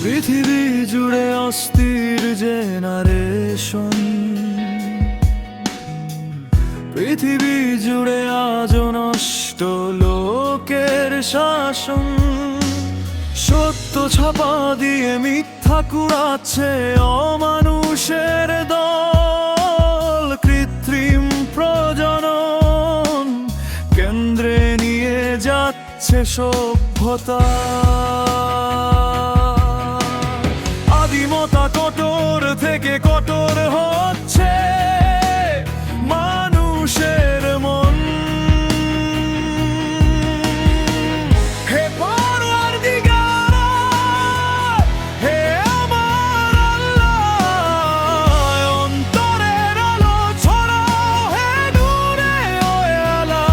পৃথিবী জুড়ে অস্থির জেনারেশন, পৃথিবী জুড়ে আজ নষ্ট লোকের শাসন। সত্য ছাপা দিয়ে মিথ্যা কুড়াচ্ছে অমানুষের দল। কৃত্রিম প্রজনন কেন্দ্রে নিয়ে যাচ্ছে সভ্যতা। আদিমতা কঠোর থেকে কঠোর হচ্ছে মানুষের মন। হে পরওয়ারদিগার, হে আমার আল্লাহ, অন্তরের আলো ছড়াও, হে নূরে ও আলা।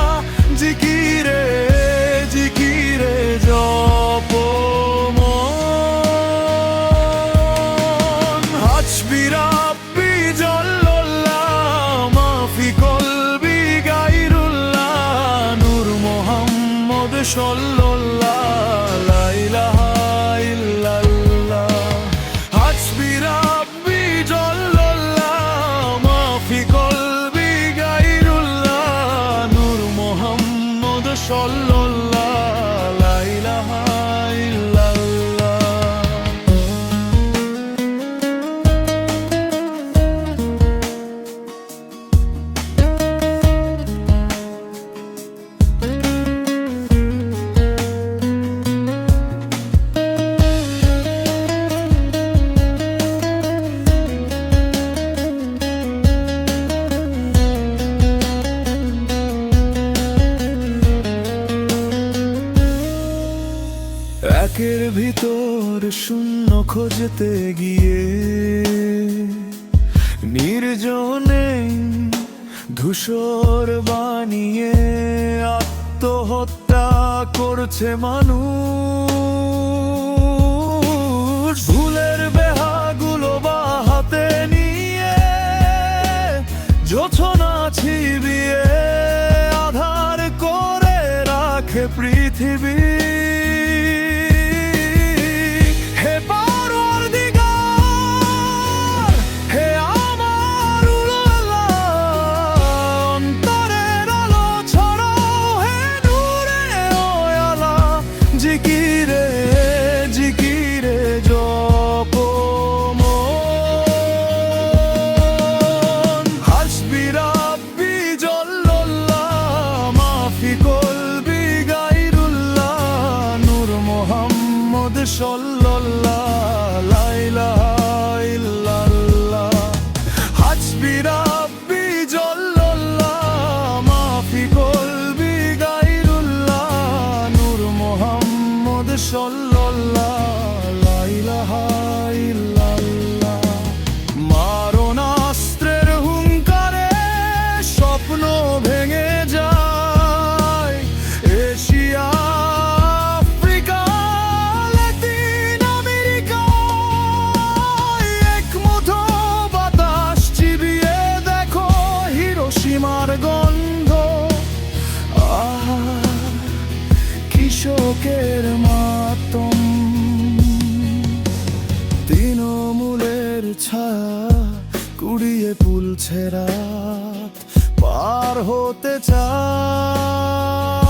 জিকিরে জিকিরে জপ মন। হাসবি রাব্বি জাল্লাল্লাহ, মাফি কলবি গায়রুল্লাহ, নূর মুহাম্মদ সাল্লাল্লাহ, লা ইলাহা ইল্লাল্লাহ। হাসবি রাব্বি জাল্লাল্লাহ, মাফি কলবি গায়রুল্লাহ, নূর মুহাম্মদ সাল্লাল্লাহ, লা ইলাহা ইল্লাল্লাহ। একের ভিতর শূন্য খুঁজতে গিয়ে নির্জনে ধূসর বানিয়ে আত্মহত্যা করছে মানুষ। ভুলের বেহাগুলো বা হাতে নিয়ে জোছনা ছিবিয়ে আধার করে রাখে পৃথিবী। হে পরওয়ারদিগার, হে আমার আল্লাহ, অন্তরের আলো ছড়াও, হে নূরে ও আলা। জিকিরে জিকিরে জপ মন। হাসবি রাব্বি জাল্লাল্লাহ, মাফি কলবি গায়রুল্লাহ, নূর মুহাম্মদ সাল্লাল্লাহ, লা ইলাহা ইল্লাল্লাহ। হাসবি রাব্বি জাল্লাল্লাহ, মাফি কলবি গায়রুল্লাহ, নূর মুহাম্মদ সাল্লাল্লাহ, লা ইলাহা ইল্লাল্লাহ। মারণাস্ত্রের হুঙ্কারে স্বপ্ন ভেঙে যায় এশিয়া, আফ্রিকা, লাতিন আমেরিকায়। এক মুঠো বাতাস চিবিয়ে দেখো হিরোশিমার গন্ধ। কৃষকের মাতম, তৃণমূলের ছায়া কুড়িয়ে পুলছে রাত, পার হতে চায়